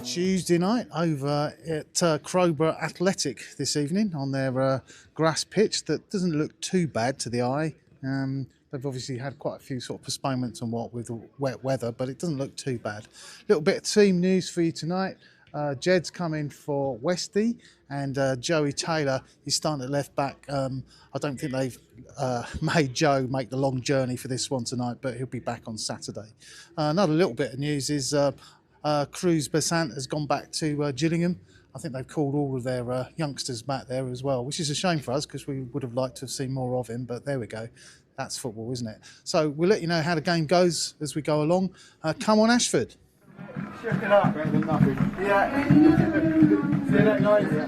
Tuesday night over at Crowborough Athletic this evening on their grass pitch that doesn't look too bad to the eye. They've obviously had quite a few sort of postponements and what with the wet weather, but it doesn't look too bad. Little bit of team news for you tonight. Jed's coming for Westy, and Joey Taylor is starting at left back. I don't think they've made Joe make the long journey for this one tonight, but he'll be back on Saturday. Another little bit of news is Cruz Besant has gone back to Gillingham. I think they've called all of their youngsters back there as well, which is a shame for us because we would have liked to have seen more of him, but there we go. That's football, isn't it? So we'll let you know how the game goes as we go along. Come on, Ashford. Check it up. Better than nothing. Yeah. See you that night. Yeah.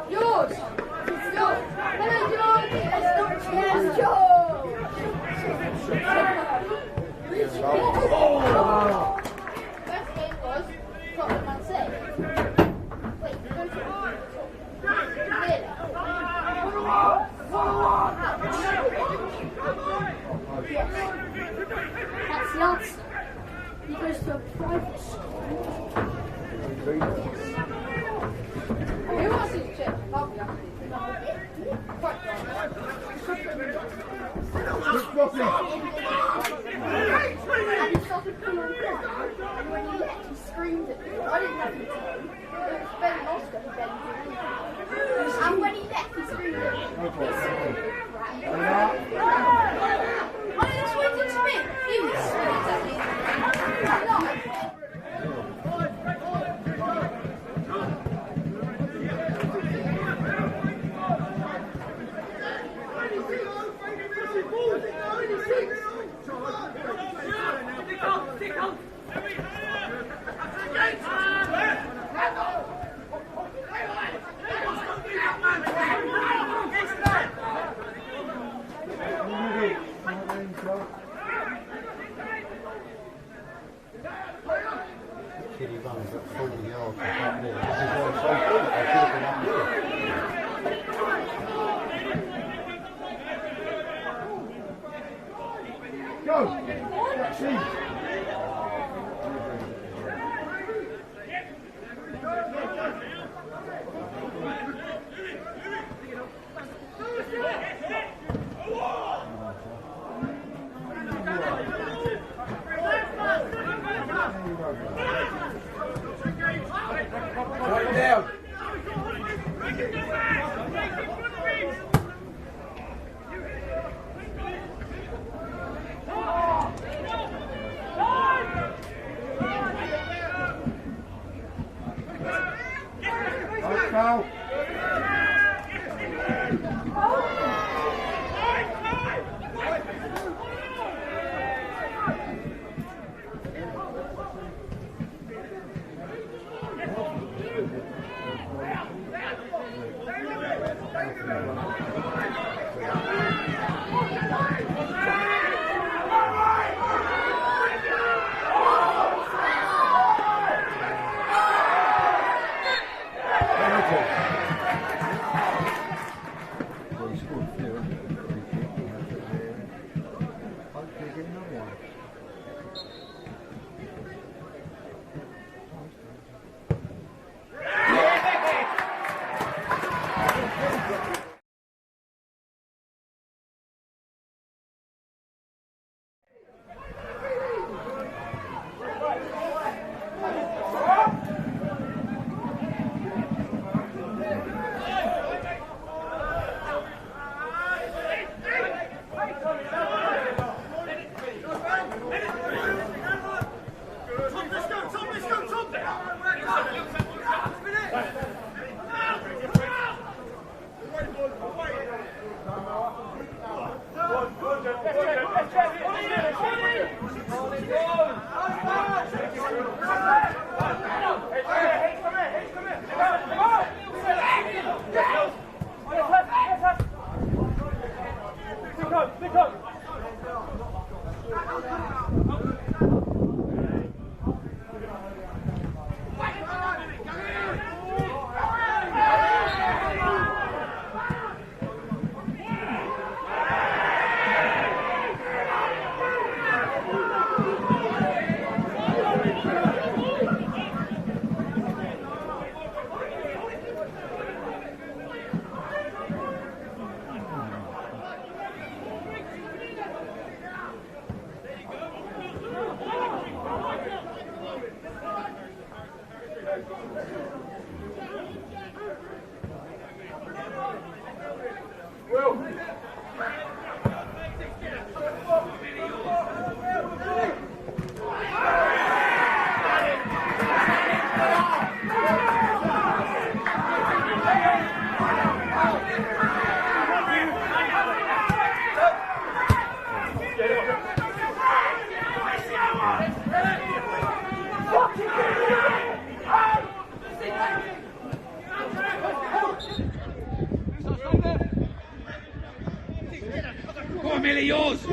Yours! Go. Millie, yours!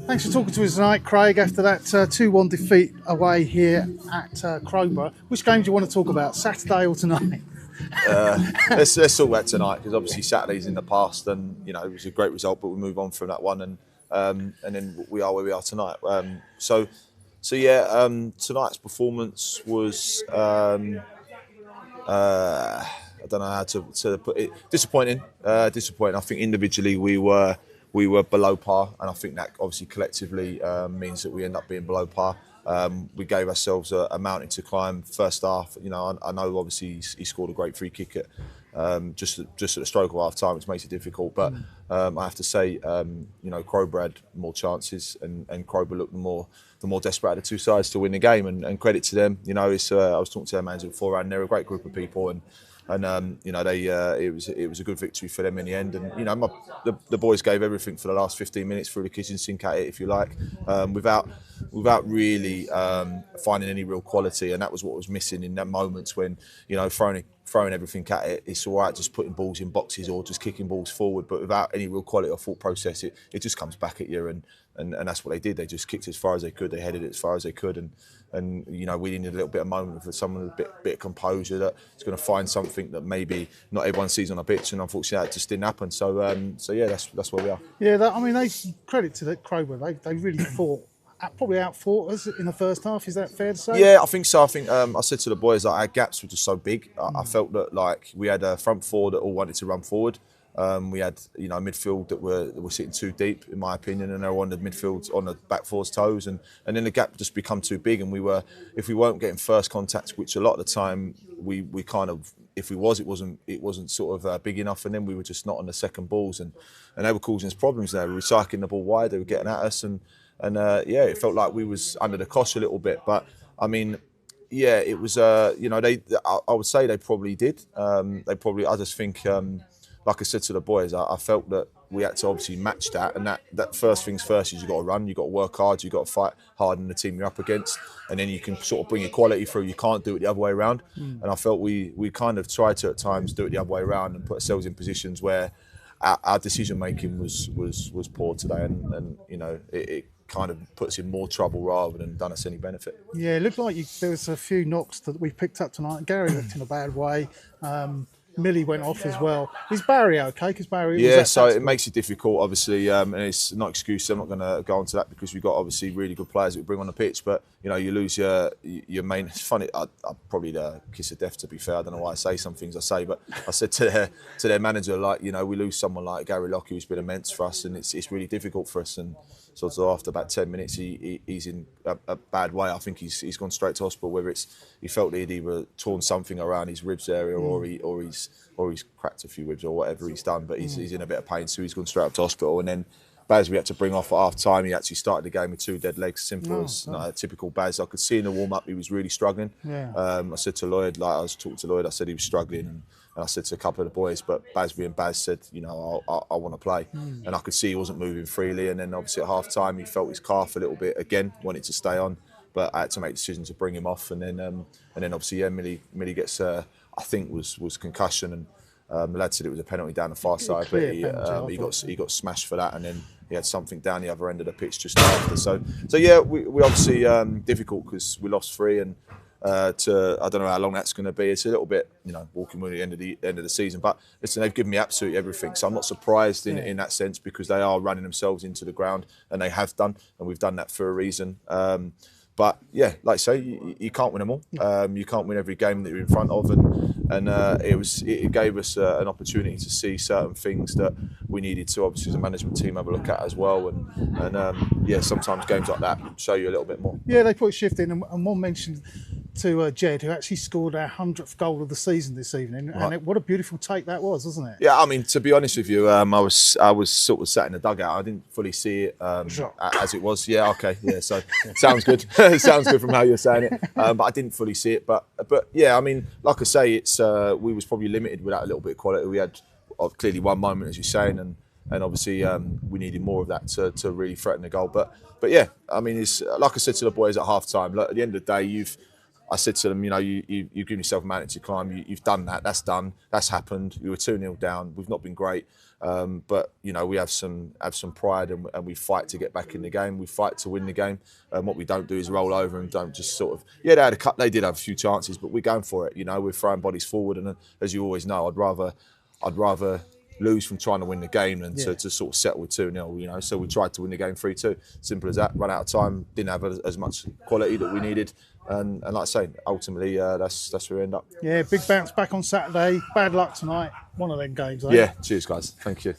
Thanks for talking to us tonight, Craig, after that 2-1 defeat away here at Crowborough. Which game do you want to talk about, Saturday or tonight? Let's talk about tonight, because obviously Saturday's in the past, and you know it was a great result, but we move on from that one, and then we are where we are tonight. So yeah, tonight's performance was I don't know how to put it. Disappointing. I think individually we were below par, and I think that obviously collectively means that we end up being below par. We gave ourselves a mountain to climb first half. You know, I know obviously he scored a great free kick at just at the stroke of half time, which makes it difficult. But I have to say, you know, Crowborough had more chances, and Crowborough looked the more desperate of the two sides to win the game. And credit to them. You know, I was talking to their manager beforehand. They're a great group of people, and you know, it was a good victory for them in the end. And you know, the boys gave everything for the last 15 minutes through the kitchen sink at it, if you like, without really finding any real quality. And that was what was missing in that moments when, you know, throwing everything at it. It's all right just putting balls in boxes or just kicking balls forward, but without any real quality or thought process, it just comes back at you. And that's what they did. They just kicked as far as they could. They headed it as far as they could. And you know, we needed a little bit of moment for someone with a bit of composure that's going to find something that maybe not everyone sees on a pitch. And unfortunately, that just didn't happen. So yeah, that's where we are. Yeah, I mean, they credit to the Crowborough. They really probably outfought us in the first half. Is that fair to say? Yeah, I think so. I think I said to the boys that our gaps were just so big. I felt that like we had a front four that all wanted to run forward. We had, you know, midfield that were sitting too deep, in my opinion, and they were on the midfield on the back four's toes, and then the gap just become too big. And if we weren't getting first contact, which a lot of the time we kind of, if we was, it wasn't sort of big enough, and then we were just not on the second balls, and they were causing us problems. They were recycling the ball wide, they were getting at us, and yeah, it felt like we was under the cosh a little bit. But I mean, yeah, it was you know, I would say they probably did. I just think. Like I said to the boys, I felt that we had to obviously match that, and that first things first is you've got to run, you've got to work hard, you've got to fight hard in the team you're up against, and then you can sort of bring your quality through. You can't do it the other way around. And I felt we kind of tried to at times do it the other way around and put ourselves in positions where our decision making was poor today, and you know, it kind of puts in more trouble rather than done us any benefit. Yeah, it looked like there was a few knocks that we picked up tonight. Gary looked in a bad way. Millie went off as well. Is Barry okay? Because Barry so it makes it difficult, obviously, and it's not excuse. I'm not going to go into that because we've got obviously really good players that we bring on the pitch. But you know, you lose your main. It's funny. I probably the kiss of death. To be fair, I don't know why I say some things I say, but I said to their manager, like, you know, we lose someone like Gary Locke, who's been immense for us, and it's really difficult for us. And sort of after about 10 minutes, he's in a bad way. I think he's gone straight to hospital. Whether it's he felt that he'd either torn something around his ribs area, or he's cracked a few ribs, or whatever he's done. But he's in a bit of pain, so he's gone straight up to hospital. And then Baz, we had to bring off at half time. He actually started the game with 2 dead legs, simple as typical Baz. I could see in the warm up he was really struggling. I said to Lloyd, like I was talking to Lloyd, I said he was struggling, and I said to a couple of the boys, but Baz being Baz said, you know, I want to play. And I could see he wasn't moving freely. And then obviously at half time he felt his calf a little bit again, wanted to stay on, but I had to make a decision to bring him off. And then obviously Millie gets I think was concussion, and the lad said it was a penalty down the far side, but he got smashed for that, and then he had something down the other end of the pitch just after. So yeah, we obviously difficult because we lost 3, and I don't know how long that's going to be. It's a little bit, you know, walking with the end of the season. But listen, they've given me absolutely everything, so I'm not surprised in that sense, because they are running themselves into the ground, and they have done, and we've done that for a reason. But yeah, like I say, you can't win them all. You can't win every game that you're in front of, and it gave us an opportunity to see certain things that we needed to, obviously, as a management team, have a look at as well. And yeah, sometimes games like that show you a little bit more. Yeah, they put a shift in, and one mentioned to Jed, who actually scored our 100th goal of the season this evening, and what a beautiful take that was, wasn't it? Yeah, I mean, to be honest with you, I was sort of sat in the dugout. I didn't fully see it as it was. Yeah, okay, yeah. So sounds good. It sounds good from how you're saying it. But I didn't fully see it. But yeah, I mean, like I say, it's we was probably limited without a little bit of quality. We had clearly one moment, as you're saying, and obviously we needed more of that to really threaten the goal. But yeah, I mean, it's like I said to the boys at half time. Look, at the end of the day, I said to them, you know, you've given yourself a mountain to climb. You've done that. That's done. That's happened. We were 2-0 down. We've not been great, but you know, we have some pride, and we fight to get back in the game. We fight to win the game. And what we don't do is roll over and don't just sort of. Yeah, they did have a few chances, but we're going for it. You know, we're throwing bodies forward, and as you always know, I'd rather lose from trying to win the game than to sort of settle with 2-0, you know. So we tried to win the game 3-2. Simple as that. Run out of time. Didn't have as much quality that we needed. And like I say, ultimately, that's where we end up. Yeah, big bounce back on Saturday. Bad luck tonight. One of them games, eh? Yeah, cheers, guys. Thank you.